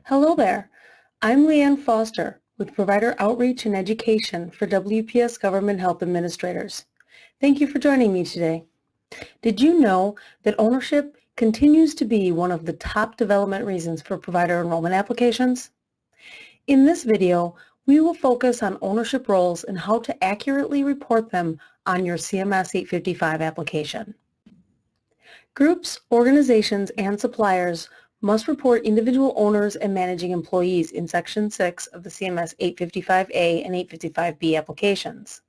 Hello there. I'm Leanne Foster with Provider Outreach and Education for WPS Government Health Administrators. Thank you for joining me today. Did you know that ownership continues to be one of the top development reasons for provider enrollment applications? In this video, we will focus on ownership roles and how to accurately report them on your CMS 855 application. Groups, organizations, and suppliers must report individual owners and managing employees in Section 6 of the CMS 855A and 855B applications.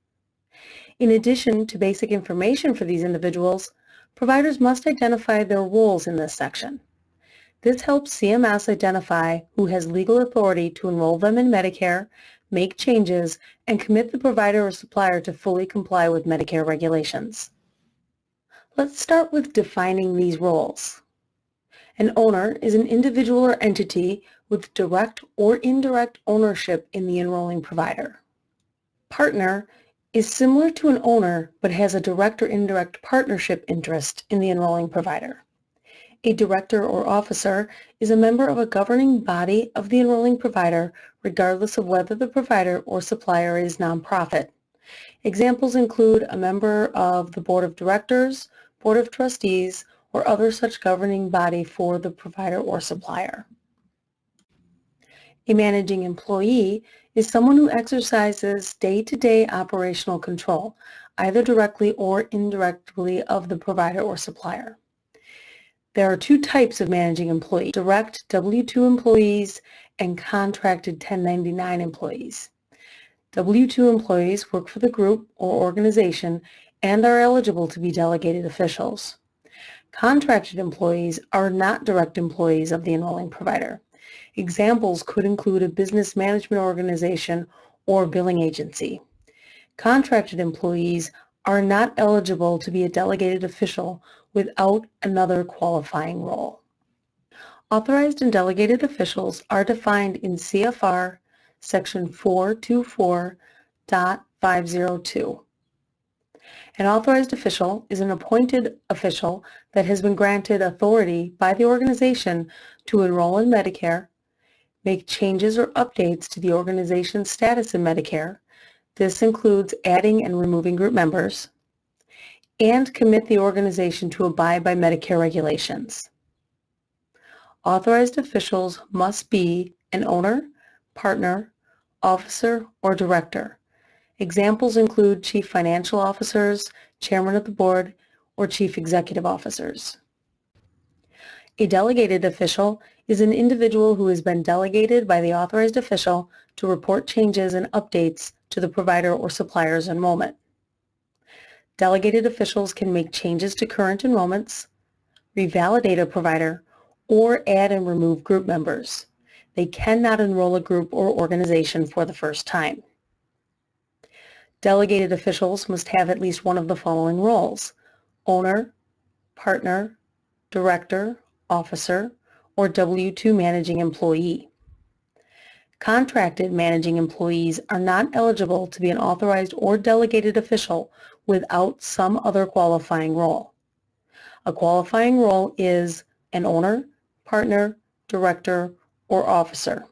In addition to basic information for these individuals, providers must identify their roles in this section. This helps CMS identify who has legal authority to enroll them in Medicare, make changes, and commit the provider or supplier to fully comply with Medicare regulations. Let's start with defining these roles. An owner is an individual or entity with direct or indirect ownership in the enrolling provider. Partner is similar to an owner but has a direct or indirect partnership interest in the enrolling provider. A director or officer is a member of a governing body of the enrolling provider regardless of whether the provider or supplier is nonprofit. Examples include a member of the Board of Directors, Board of Trustees, or other such governing body for the provider or supplier. A managing employee is someone who exercises day-to-day operational control, either directly or indirectly of the provider or supplier. There are two types of managing employees: direct W-2 employees and contracted 1099 employees. W-2 employees work for the group or organization and are eligible to be delegated officials. Contracted employees are not direct employees of the enrolling provider. Examples could include a business management organization or billing agency. Contracted employees are not eligible to be a delegated official without another qualifying role. Authorized and delegated officials are defined in CFR Section 424.502. An authorized official is an appointed official that has been granted authority by the organization to enroll in Medicare, make changes or updates to the organization's status in Medicare. This includes adding and removing group members, and commit the organization to abide by Medicare regulations. Authorized officials must be an owner, partner, officer, or director. Examples include chief financial officers, chairman of the board, or chief executive officers. A delegated official is an individual who has been delegated by the authorized official to report changes and updates to the provider or supplier's enrollment. Delegated officials can make changes to current enrollments, revalidate a provider, or add and remove group members. They cannot enroll a group or organization for the first time. Delegated officials must have at least one of the following roles: owner, partner, director, officer, or W-2 managing employee. Contracted managing employees are not eligible to be an authorized or delegated official without some other qualifying role. A qualifying role is an owner, partner, director, or officer.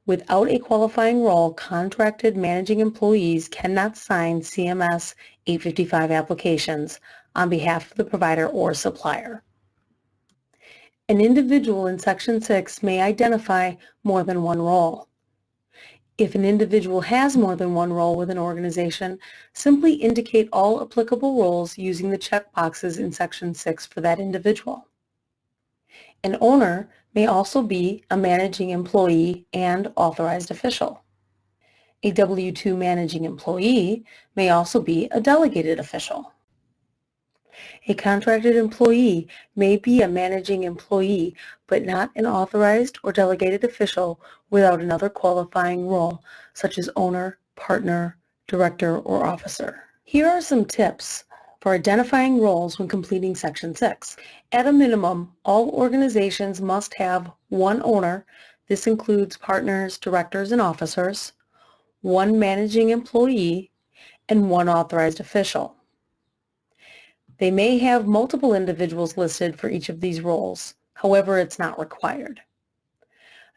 Without a qualifying role, contracted managing employees cannot sign CMS 855 applications on behalf of the provider or supplier. An individual in Section 6 may identify more than one role. If an individual has more than one role with an organization, simply indicate all applicable roles using the checkboxes in Section 6 for that individual. An owner may also be a managing employee and authorized official. A W-2 managing employee may also be a delegated official. A contracted employee may be a managing employee, but not an authorized or delegated official without another qualifying role, such as owner, partner, director, or officer. Here are some tips for identifying roles when completing Section 6. At a minimum, all organizations must have one owner. This includes partners, directors, and officers, one managing employee, and one authorized official. They may have multiple individuals listed for each of these roles. However, it's not required.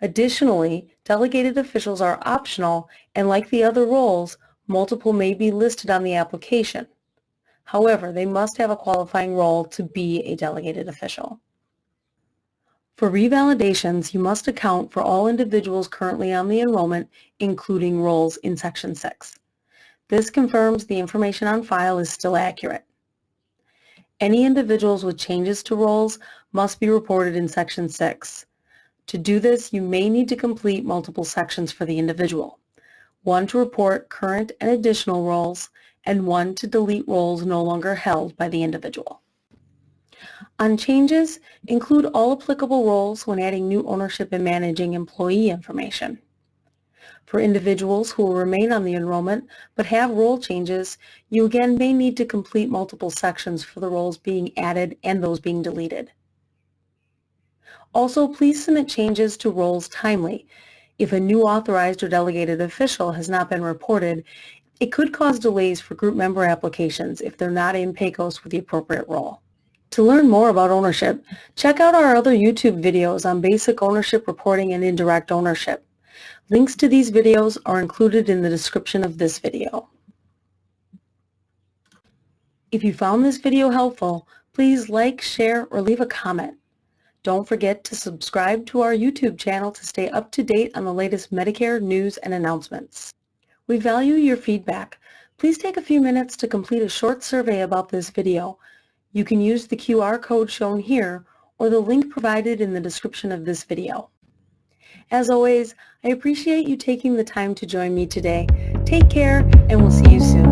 Additionally, delegated officials are optional, and like the other roles, multiple may be listed on the application. However, they must have a qualifying role to be a delegated official. For revalidations, you must account for all individuals currently on the enrollment, including roles in Section 6. This confirms the information on file is still accurate. Any individuals with changes to roles must be reported in Section 6. To do this, you may need to complete multiple sections for the individual. One to report current and additional roles, and one to delete roles no longer held by the individual. On changes, include all applicable roles when adding new ownership and managing employee information. For individuals who will remain on the enrollment but have role changes, you again may need to complete multiple sections for the roles being added and those being deleted. Also, please submit changes to roles timely. If a new authorized or delegated official has not been reported, it could cause delays for group member applications if they're not in PACOS with the appropriate role. To learn more about ownership, check out our other YouTube videos on basic ownership reporting and indirect ownership. Links to these videos are included in the description of this video. If you found this video helpful, please like, share, or leave a comment. Don't forget to subscribe to our YouTube channel to stay up to date on the latest Medicare news and announcements. We value your feedback. Please take a few minutes to complete a short survey about this video. You can use the QR code shown here or the link provided in the description of this video. As always, I appreciate you taking the time to join me today. Take care, and we'll see you soon.